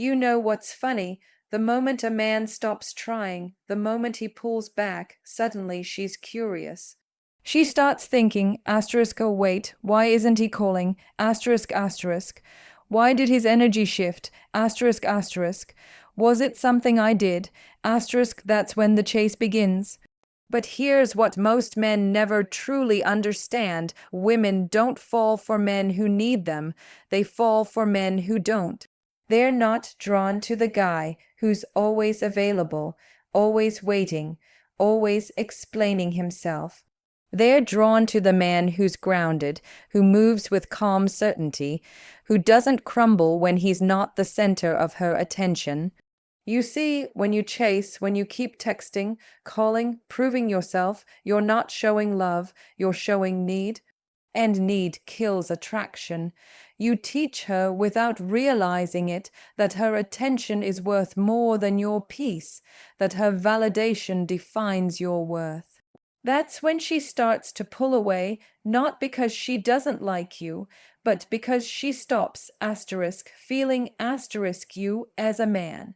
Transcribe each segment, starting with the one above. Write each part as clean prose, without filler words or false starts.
You know what's funny? The moment a man stops trying, the moment he pulls back, suddenly she's curious. She starts thinking, asterisk, oh wait, why isn't he calling? Asterisk, asterisk. Why did his energy shift? Asterisk, asterisk. Was it something I did? Asterisk, that's when the chase begins. But here's what most men never truly understand. Women don't fall for men who need them. They fall for men who don't. They're not drawn to the guy who's always available, always waiting, always explaining himself. They're drawn to the man who's grounded, who moves with calm certainty, who doesn't crumble when he's not the center of her attention. You see, when you chase, when you keep texting, calling, proving yourself, you're not showing love, you're showing need. And need kills attraction. You teach her without realizing it that her attention is worth more than your peace, that her validation defines your worth. That's when she starts to pull away, not because she doesn't like you, but because she stops, asterisk, feeling asterisk you as a man.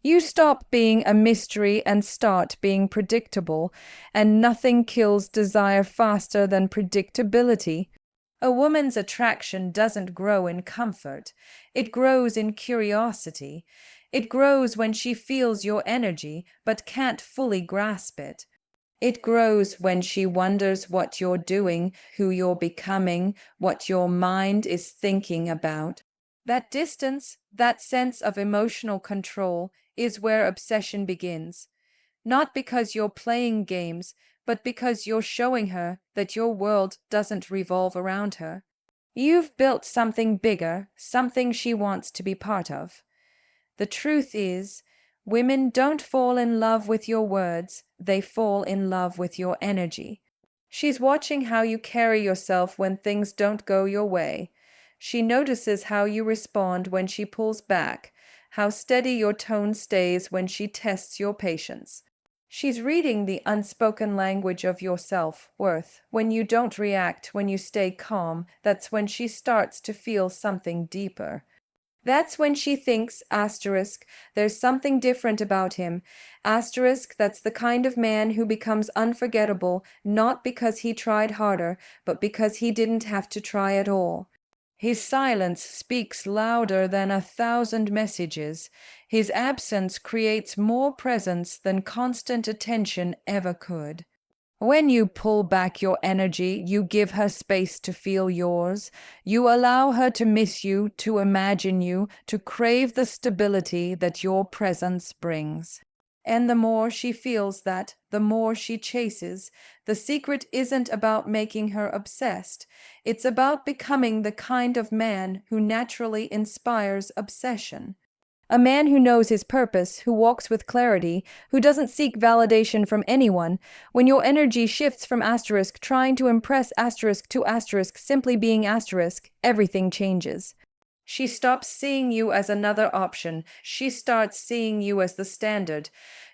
You stop being a mystery and start being predictable, and nothing kills desire faster than predictability. A woman's attraction doesn't grow in comfort. It grows in curiosity. It grows when she feels your energy but can't fully grasp it. It grows when she wonders what you're doing, who you're becoming, what your mind is thinking about. That distance, that sense of emotional control, is where obsession begins. Not because you're playing games, but because you're showing her that your world doesn't revolve around her. You've built something bigger, something she wants to be part of. The truth is, women don't fall in love with your words, they fall in love with your energy. She's watching how you carry yourself when things don't go your way. She notices how you respond when she pulls back, how steady your tone stays when she tests your patience. She's reading the unspoken language of your self-worth. When you don't react, when you stay calm, that's when she starts to feel something deeper. That's when she thinks, asterisk, there's something different about him. Asterisk, that's the kind of man who becomes unforgettable, not because he tried harder, but because he didn't have to try at all. His silence speaks louder than 1,000 messages. His absence creates more presence than constant attention ever could. When you pull back your energy, you give her space to feel yours. You allow her to miss you, to imagine you, to crave the stability that your presence brings. And the more she feels that, the more she chases. The secret isn't about making her obsessed. It's about becoming the kind of man who naturally inspires obsession. A man who knows his purpose, who walks with clarity, who doesn't seek validation from anyone. When your energy shifts from asterisk trying to impress asterisk to asterisk simply being asterisk, everything changes. She stops seeing you as another option. She starts seeing you as the standard.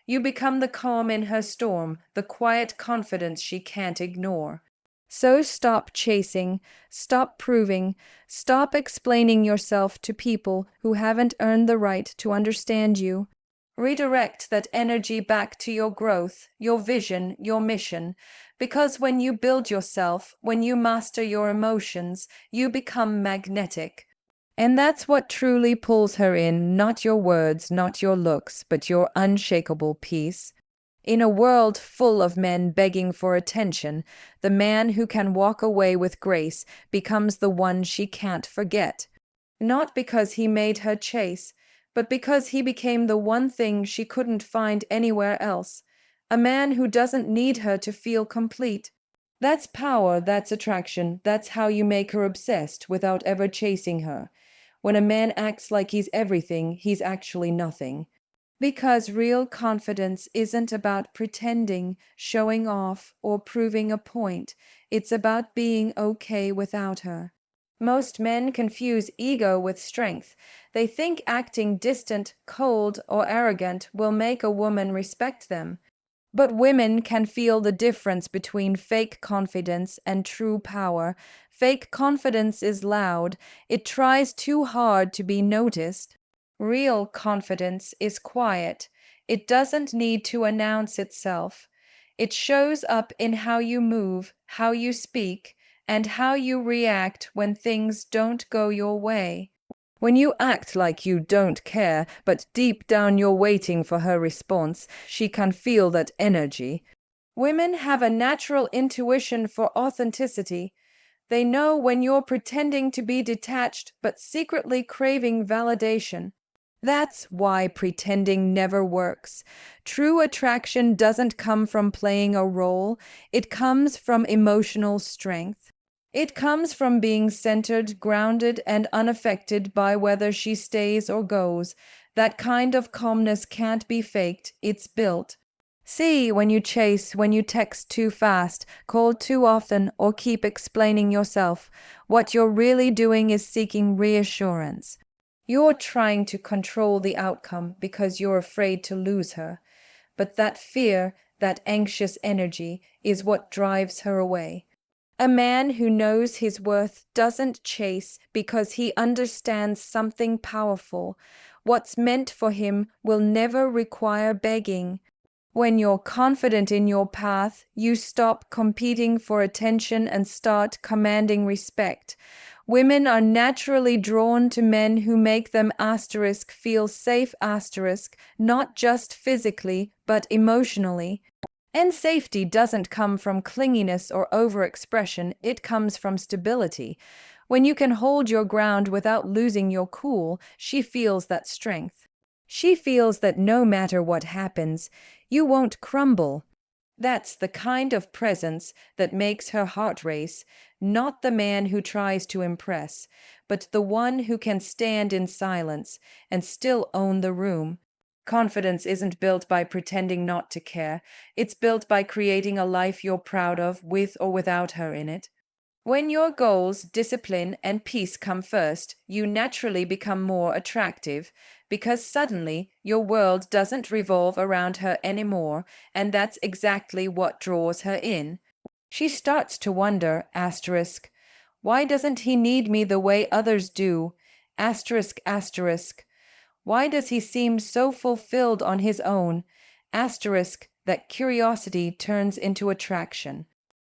You become the calm in her storm, the quiet confidence she can't ignore. So stop chasing, stop proving, stop explaining yourself to people who haven't earned the right to understand you. Redirect that energy back to your growth, your vision, your mission. Because when you build yourself, when you master your emotions, you become magnetic. And that's what truly pulls her in, not your words, not your looks, but your unshakable peace. In a world full of men begging for attention, the man who can walk away with grace becomes the one she can't forget. Not because he made her chase, but because he became the one thing she couldn't find anywhere else. A man who doesn't need her to feel complete. That's power, that's attraction, that's how you make her obsessed without ever chasing her. When a man acts like he's everything, he's actually nothing. Because real confidence isn't about pretending, showing off, or proving a point. It's about being okay without her. Most men confuse ego with strength. They think acting distant, cold, or arrogant will make a woman respect them. But women can feel the difference between fake confidence and true power. Fake confidence is loud. It tries too hard to be noticed. Real confidence is quiet. It doesn't need to announce itself. It shows up in how you move, how you speak, and how you react when things don't go your way. When you act like you don't care, but deep down you're waiting for her response, she can feel that energy. Women have a natural intuition for authenticity. They know when you're pretending to be detached but secretly craving validation. That's why pretending never works. True attraction doesn't come from playing a role, it comes from emotional strength. It comes from being centered, grounded, and unaffected by whether she stays or goes. That kind of calmness can't be faked, it's built. See, when you chase, when you text too fast, call too often, or keep explaining yourself, what you're really doing is seeking reassurance. You're trying to control the outcome because you're afraid to lose her. But that fear, that anxious energy, is what drives her away. A man who knows his worth doesn't chase because he understands something powerful. What's meant for him will never require begging. When you're confident in your path, you stop competing for attention and start commanding respect. Women are naturally drawn to men who make them feel safe, not just physically, but emotionally. And safety doesn't come from clinginess or overexpression, it comes from stability. When you can hold your ground without losing your cool, she feels that strength. She feels that no matter what happens, you won't crumble. That's the kind of presence that makes her heart race, not the man who tries to impress, but the one who can stand in silence and still own the room. Confidence isn't built by pretending not to care, it's built by creating a life you're proud of with or without her in it. When your goals, discipline, and peace come first, you naturally become more attractive because suddenly your world doesn't revolve around her anymore, and that's exactly what draws her in. She starts to wonder, why doesn't he need me the way others do? Asterisk, why does he seem so fulfilled on his own? That curiosity turns into attraction.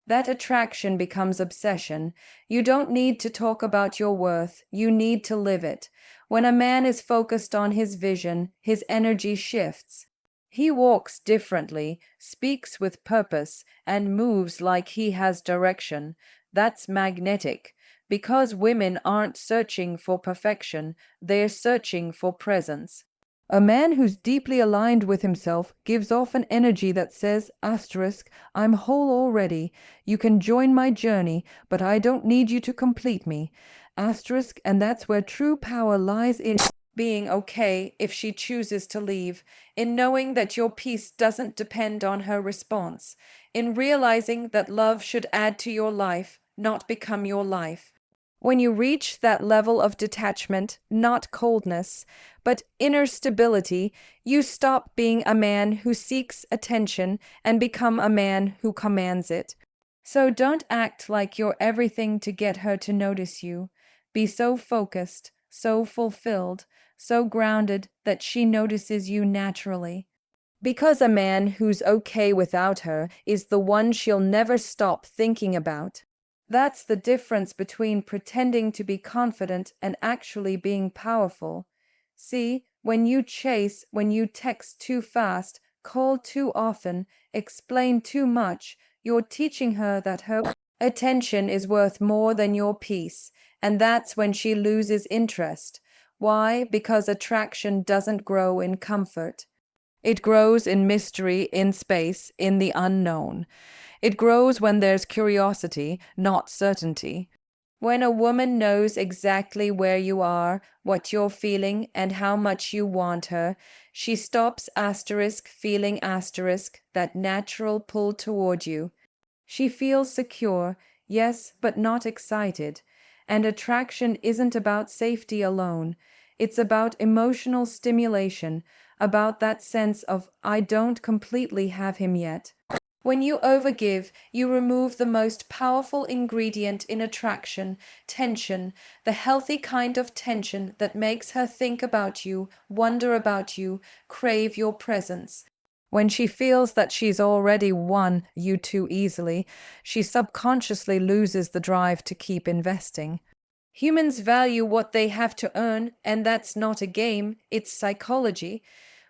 That attraction becomes obsession. You don't need to talk about your worth, you need to live it. When a man is focused on his vision, his energy shifts. He walks differently, speaks with purpose, and moves like he has direction. That's magnetic. Because women aren't searching for perfection, they're searching for presence. A man who's deeply aligned with himself gives off an energy that says, I'm whole already. You can join my journey, but I don't need you to complete me. And that's where true power lies in being okay if she chooses to leave, in knowing that your peace doesn't depend on her response, in realizing that love should add to your life, not become your life. When you reach that level of detachment, not coldness, but inner stability, you stop being a man who seeks attention and become a man who commands it. So don't act like you're everything to get her to notice you. Be so focused, so fulfilled, so grounded that she notices you naturally. Because a man who's okay without her is the one she'll never stop thinking about. That's the difference between pretending to be confident and actually being powerful. See, when you chase, when you text too fast, call too often, explain too much, you're teaching her that her attention is worth more than your peace, and that's when she loses interest. Why? Because attraction doesn't grow in comfort. It grows in mystery, in space, in the unknown. It grows when there's curiosity, not certainty. When a woman knows exactly where you are, what you're feeling, and how much you want her, she stops feeling that natural pull toward you. She feels secure, yes, but not excited. And attraction isn't about safety alone. It's about emotional stimulation, about that sense of, I don't completely have him yet. When you overgive, you remove the most powerful ingredient in attraction, tension, the healthy kind of tension that makes her think about you, wonder about you, crave your presence. When she feels that she's already won you too easily, she subconsciously loses the drive to keep investing. Humans value what they have to earn, and that's not a game, it's psychology.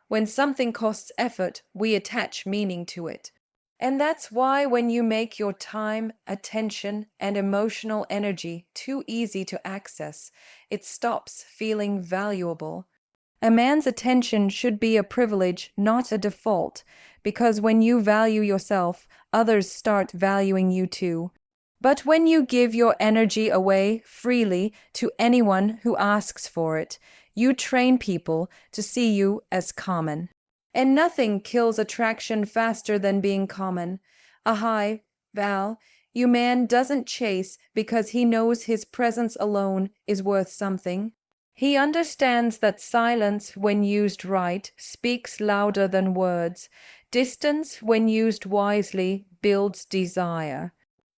When something costs effort, we attach meaning to it. And that's why when you make your time, attention, and emotional energy too easy to access, it stops feeling valuable. A man's attention should be a privilege, not a default, because when you value yourself, others start valuing you too. But when you give your energy away freely to anyone who asks for it, you train people to see you as common. And nothing kills attraction faster than being common. Hi, Val, you man doesn't chase because he knows his presence alone is worth something. He understands that silence, when used right, speaks louder than words. Distance, when used wisely, builds desire.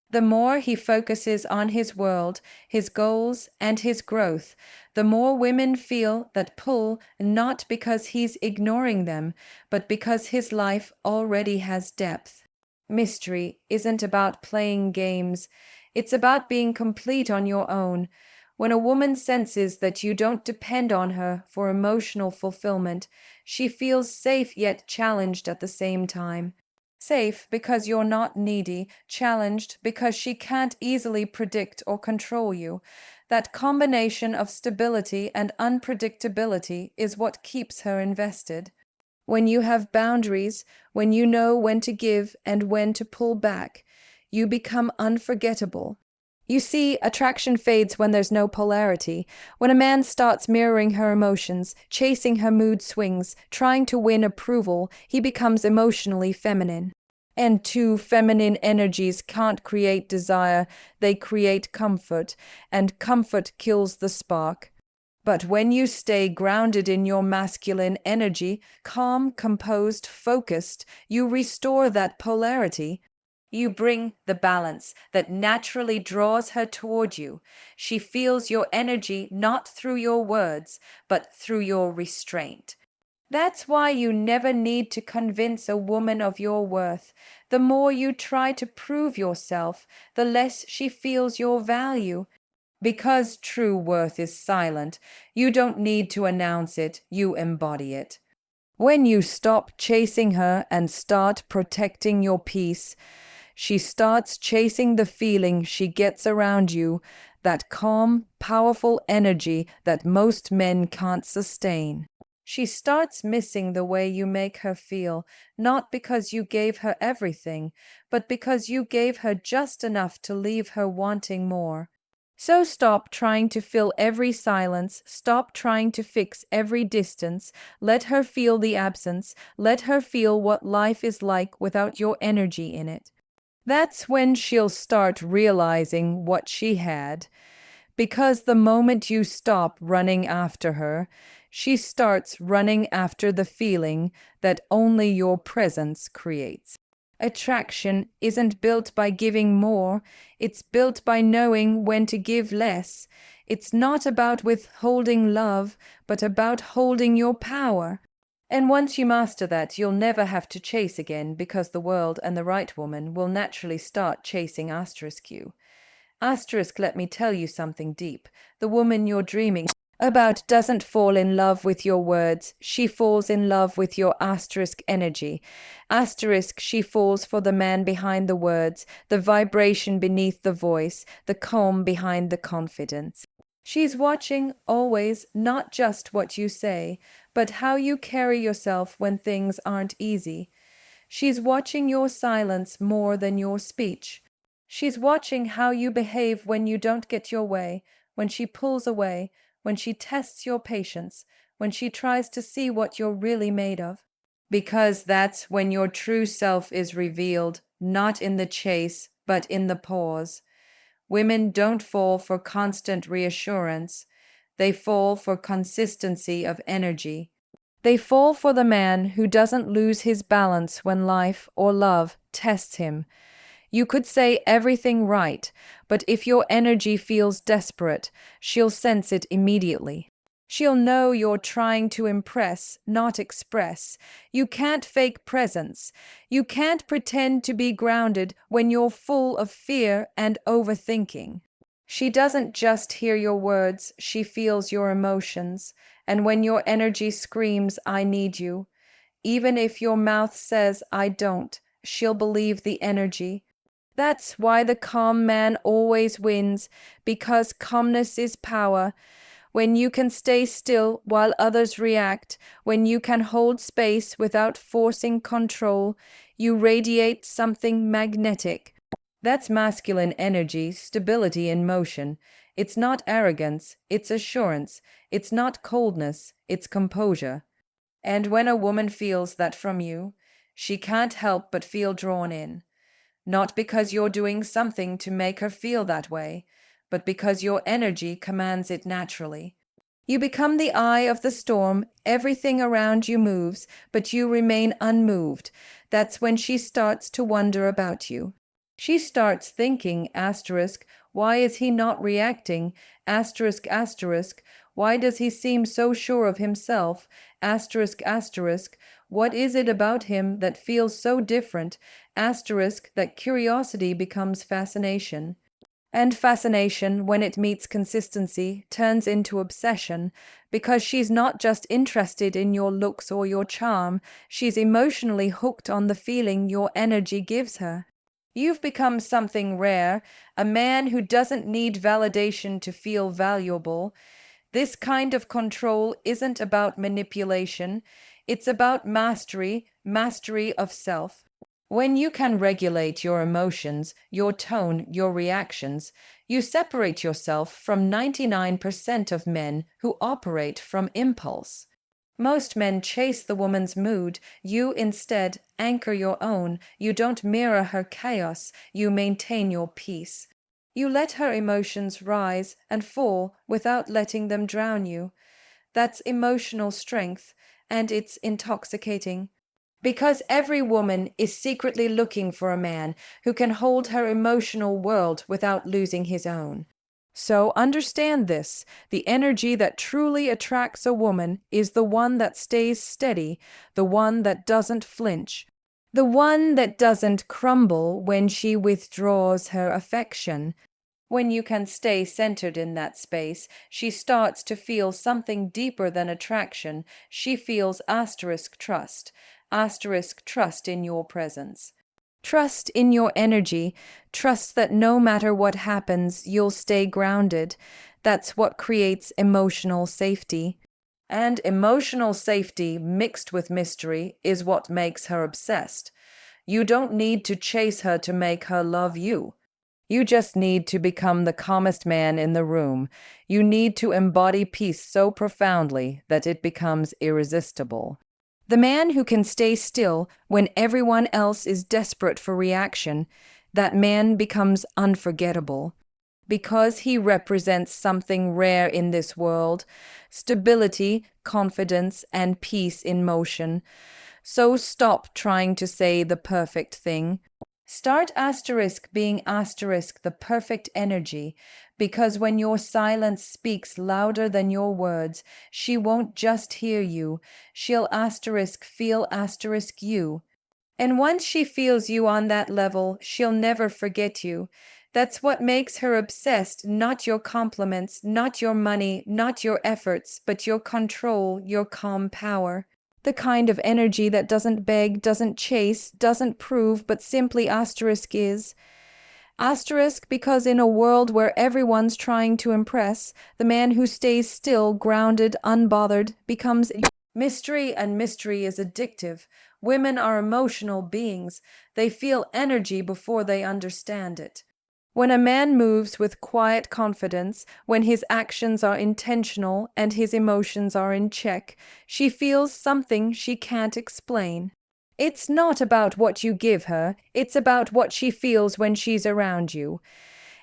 The more he focuses on his world, his goals, and his growth, the more women feel that pull, not because he's ignoring them, but because his life already has depth. Mystery isn't about playing games, it's about being complete on your own. When a woman senses that you don't depend on her for emotional fulfillment, she feels safe yet challenged at the same time. Safe because you're not needy, challenged because she can't easily predict or control you. That combination of stability and unpredictability is what keeps her invested. When you have boundaries, when you know when to give and when to pull back, you become unforgettable. You see, attraction fades when there's no polarity. When a man starts mirroring her emotions, chasing her mood swings, trying to win approval, he becomes emotionally feminine. And two feminine energies can't create desire, they create comfort, and comfort kills the spark. But when you stay grounded in your masculine energy, calm, composed, focused, you restore that polarity. You bring the balance that naturally draws her toward you. She feels your energy not through your words, but through your restraint. That's why you never need to convince a woman of your worth. The more you try to prove yourself, the less she feels your value. Because true worth is silent, you don't need to announce it, you embody it. When you stop chasing her and start protecting your peace, she starts chasing the feeling she gets around you, that calm, powerful energy that most men can't sustain. She starts missing the way you make her feel, not because you gave her everything, but because you gave her just enough to leave her wanting more. So stop trying to fill every silence, stop trying to fix every distance, let her feel the absence, let her feel what life is like without your energy in it. That's when she'll start realizing what she had. Because the moment you stop running after her, she starts running after the feeling that only your presence creates. Attraction isn't built by giving more, it's built by knowing when to give less. It's not about withholding love, but about holding your power. And once you master that, you'll never have to chase again because the world and the right woman will naturally start chasing you. Let me tell you something deep. The woman you're dreaming about doesn't fall in love with your words. She falls in love with your energy. She falls for the man behind the words, the vibration beneath the voice, the calm behind the confidence. She's watching always not just what you say, but how you carry yourself when things aren't easy. She's watching your silence more than your speech. She's watching how you behave when you don't get your way, when she pulls away, when she tests your patience, when she tries to see what you're really made of. Because that's when your true self is revealed, not in the chase, but in the pause. Women don't fall for constant reassurance. They fall for consistency of energy. They fall for the man who doesn't lose his balance when life or love tests him. You could say everything right, but if your energy feels desperate, she'll sense it immediately. She'll know you're trying to impress, not express. You can't fake presence. You can't pretend to be grounded when you're full of fear and overthinking. She doesn't just hear your words, she feels your emotions. And when your energy screams, I need you, even if your mouth says, I don't, she'll believe the energy. That's why the calm man always wins, because calmness is power. When you can stay still while others react, when you can hold space without forcing control, you radiate something magnetic. That's masculine energy, stability in motion. It's not arrogance, it's assurance. It's not coldness, it's composure. And when a woman feels that from you, she can't help but feel drawn in. Not because you're doing something to make her feel that way, but because your energy commands it naturally. You become the eye of the storm, everything around you moves, but you remain unmoved. That's when she starts to wonder about you. She starts thinking, asterisk, why is he not reacting? Asterisk, asterisk, why does he seem so sure of himself? Asterisk, asterisk, what is it about him that feels so different? Asterisk, that curiosity becomes fascination. And fascination, when it meets consistency, turns into obsession, because she's not just interested in your looks or your charm, she's emotionally hooked on the feeling your energy gives her. You've become something rare, a man who doesn't need validation to feel valuable. This kind of control isn't about manipulation, it's about mastery, mastery of self. When you can regulate your emotions, your tone, your reactions, you separate yourself from 99% of men who operate from impulse. Most men chase the woman's mood. You instead anchor your own. You don't mirror her chaos. You maintain your peace. You let her emotions rise and fall without letting them drown you. That's emotional strength, and it's intoxicating. Because every woman is secretly looking for a man who can hold her emotional world without losing his own. So understand this: the energy that truly attracts a woman is the one that stays steady, the one that doesn't flinch, the one that doesn't crumble when she withdraws her affection. When you can stay centered in that space, she starts to feel something deeper than attraction. She feels asterisk trust in your presence. Trust in your energy. Trust that no matter what happens, you'll stay grounded. That's what creates emotional safety. And emotional safety mixed with mystery is what makes her obsessed. You don't need to chase her to make her love you. You just need to become the calmest man in the room. You need to embody peace so profoundly that it becomes irresistible. The man who can stay still when everyone else is desperate for reaction, that man becomes unforgettable. Because he represents something rare in this world: stability, confidence, and peace in motion. So stop trying to say the perfect thing. Start asterisk being asterisk the perfect energy, because when your silence speaks louder than your words, she won't just hear you, she'll asterisk feel asterisk you. And once she feels you on that level, she'll never forget you. That's what makes her obsessed, not your compliments, not your money, not your efforts, but your control, your calm power. The kind of energy that doesn't beg, doesn't chase, doesn't prove, but simply asterisk is. Asterisk because in a world where everyone's trying to impress, the man who stays still, grounded, unbothered, becomes mystery, and mystery is addictive. Women are emotional beings. They feel energy before they understand it. When a man moves with quiet confidence, when his actions are intentional and his emotions are in check, she feels something she can't explain. It's not about what you give her, it's about what she feels when she's around you.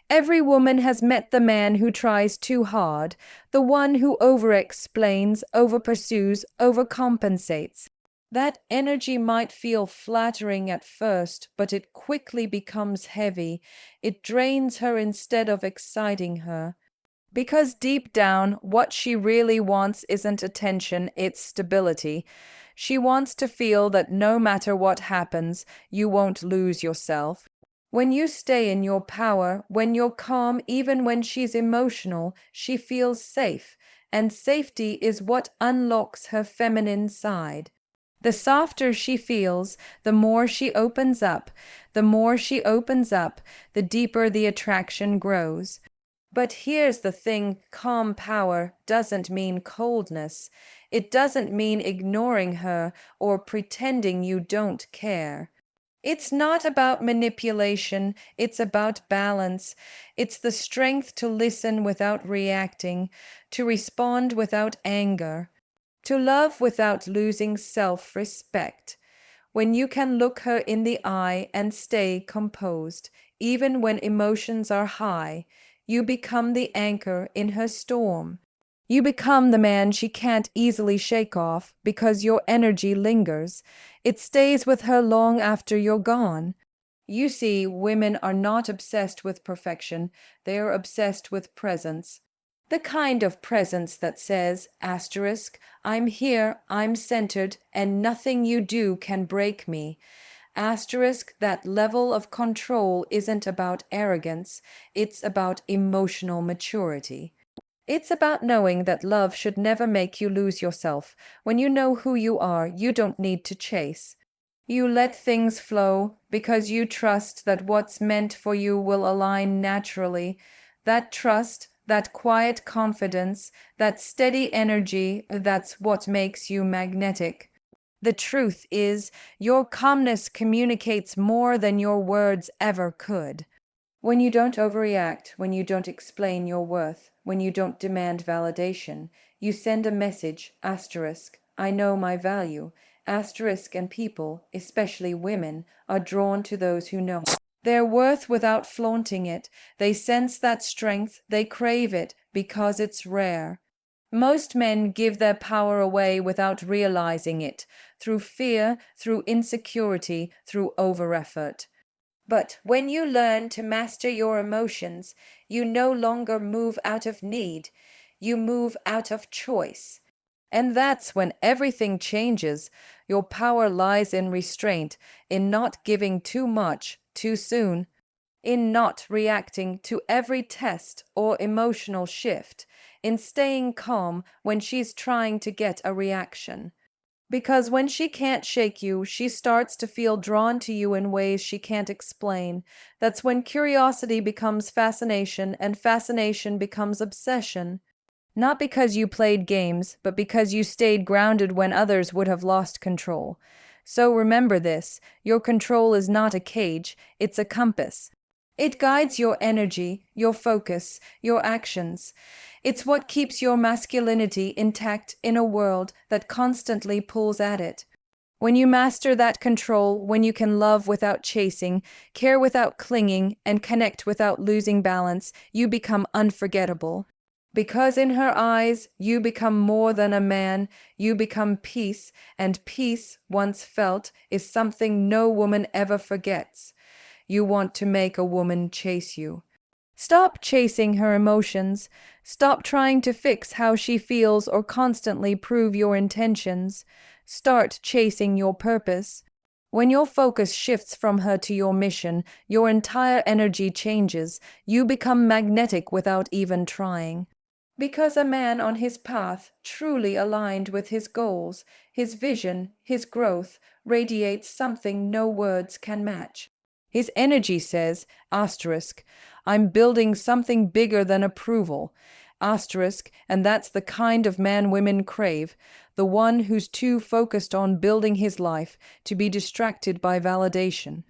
Every woman has met the man who tries too hard, the one who over-explains, over-pursues, overcompensates. That energy might feel flattering at first, but it quickly becomes heavy. It drains her instead of exciting her. Because deep down, what she really wants isn't attention, it's stability. She wants to feel that no matter what happens, you won't lose yourself. When you stay in your power, when you're calm, even when she's emotional, she feels safe. And safety is what unlocks her feminine side. The softer she feels, the more she opens up. The more she opens up, the deeper the attraction grows. But here's the thing, calm power doesn't mean coldness. It doesn't mean ignoring her or pretending you don't care. It's not about manipulation, it's about balance. It's the strength to listen without reacting, to respond without anger, to love without losing self-respect. When you can look her in the eye and stay composed, even when emotions are high, you become the anchor in her storm. You become the man she can't easily shake off because your energy lingers. It stays with her long after you're gone. You see, women are not obsessed with perfection, they are obsessed with presence. The kind of presence that says, asterisk, I'm here, I'm centered, and nothing you do can break me. Asterisk, that level of control isn't about arrogance, it's about emotional maturity. It's about knowing that love should never make you lose yourself. When you know who you are, you don't need to chase. You let things flow because you trust that what's meant for you will align naturally. That trust, that quiet confidence, that steady energy, that's what makes you magnetic. The truth is, your calmness communicates more than your words ever could. When you don't overreact, when you don't explain your worth, when you don't demand validation, you send a message, asterisk, I know my value. Asterisk, and people, especially women, are drawn to those who know their worth without flaunting it. They sense that strength, they crave it because it's rare. Most men give their power away without realizing it, through fear, through insecurity, through overeffort. But when you learn to master your emotions, you no longer move out of need, you move out of choice. And that's when everything changes. Your power lies in restraint, in not giving too much too soon, in not reacting to every test or emotional shift, in staying calm when she's trying to get a reaction. Because when she can't shake you, she starts to feel drawn to you in ways she can't explain. That's when curiosity becomes fascination and fascination becomes obsession. Not because you played games, but because you stayed grounded when others would have lost control. So remember this, your control is not a cage, it's a compass. It guides your energy, your focus, your actions. It's what keeps your masculinity intact in a world that constantly pulls at it. When you master that control, when you can love without chasing, care without clinging, and connect without losing balance, you become unforgettable. Because in her eyes, you become more than a man, you become peace, and peace, once felt, is something no woman ever forgets. You want to make a woman chase you. Stop chasing her emotions. Stop trying to fix how she feels or constantly prove your intentions. Start chasing your purpose. When your focus shifts from her to your mission, your entire energy changes. You become magnetic without even trying. Because a man on his path, truly aligned with his goals, his vision, his growth, radiates something no words can match. His energy says, asterisk, I'm building something bigger than approval, asterisk, and that's the kind of man women crave, the one who's too focused on building his life to be distracted by validation.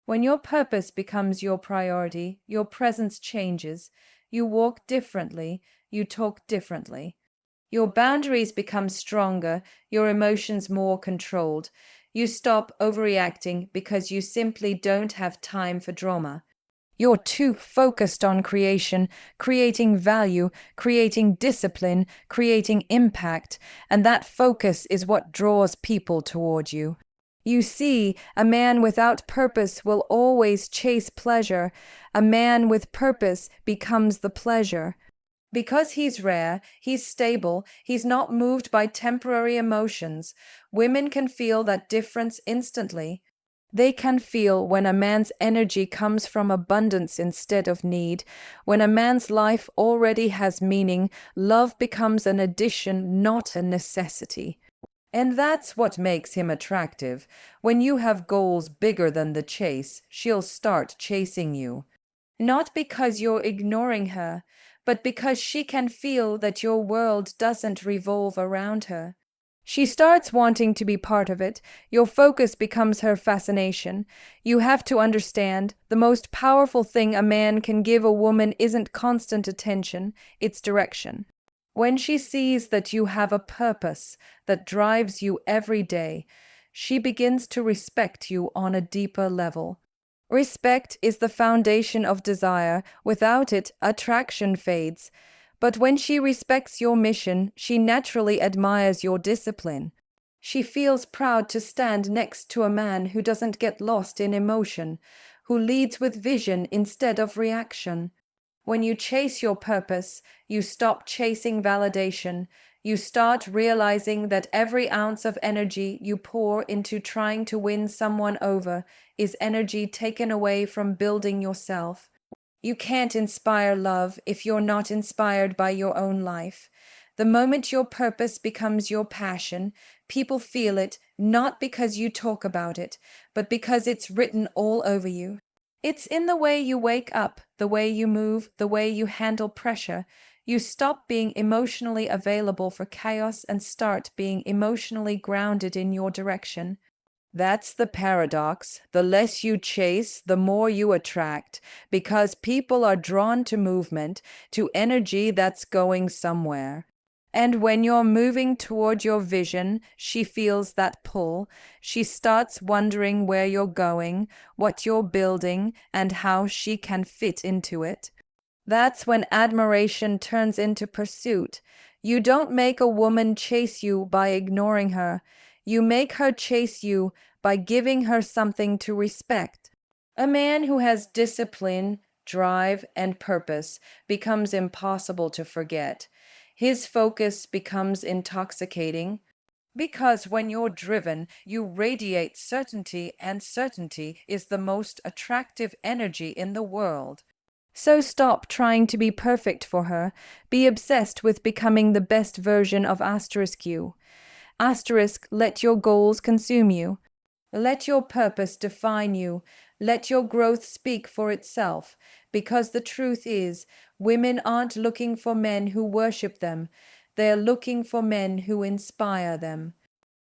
When your purpose becomes your priority, your presence changes, you walk differently, you talk differently. Your boundaries become stronger, your emotions more controlled. You stop overreacting because you simply don't have time for drama. You're too focused on creation, creating value, creating discipline, creating impact, and that focus is what draws people toward you. You see, a man without purpose will always chase pleasure. A man with purpose becomes the pleasure. Because he's rare, he's stable, he's not moved by temporary emotions. Women can feel that difference instantly. They can feel when a man's energy comes from abundance instead of need. When a man's life already has meaning, love becomes an addition, not a necessity. And that's what makes him attractive. When you have goals bigger than the chase, she'll start chasing you. Not because you're ignoring her, but because she can feel that your world doesn't revolve around her. She starts wanting to be part of it. Your focus becomes her fascination. You have to understand the most powerful thing a man can give a woman isn't constant attention, it's direction. When she sees that you have a purpose that drives you every day, she begins to respect you on a deeper level. Respect is the foundation of desire. Without it, attraction fades. But when she respects your mission, she naturally admires your discipline. She feels proud to stand next to a man who doesn't get lost in emotion, who leads with vision instead of reaction. When you chase your purpose, you stop chasing validation. You start realizing that every ounce of energy you pour into trying to win someone over is energy taken away from building yourself. You can't inspire love if you're not inspired by your own life. The moment your purpose becomes your passion, people feel it not because you talk about it, but because it's written all over you. It's in the way you wake up, the way you move, the way you handle pressure. You stop being emotionally available for chaos and start being emotionally grounded in your direction. That's the paradox. The less you chase, the more you attract, because people are drawn to movement, to energy that's going somewhere. And when you're moving toward your vision, she feels that pull. She starts wondering where you're going, what you're building, and how she can fit into it. That's when admiration turns into pursuit. You don't make a woman chase you by ignoring her. You make her chase you by giving her something to respect. A man who has discipline, drive, and purpose becomes impossible to forget. His focus becomes intoxicating. Because when you're driven, you radiate certainty, and certainty is the most attractive energy in the world. So stop trying to be perfect for her. Be obsessed with becoming the best version of you. Let your goals consume you. Let your purpose define you. Let your growth speak for itself. Because the truth is, women aren't looking for men who worship them. They're looking for men who inspire them.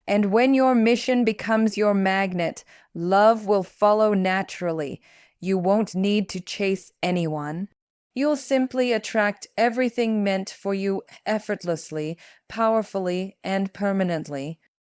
And when your mission becomes your magnet, love will follow naturally. You won't need to chase anyone. You'll simply attract everything meant for you effortlessly, powerfully, and permanently.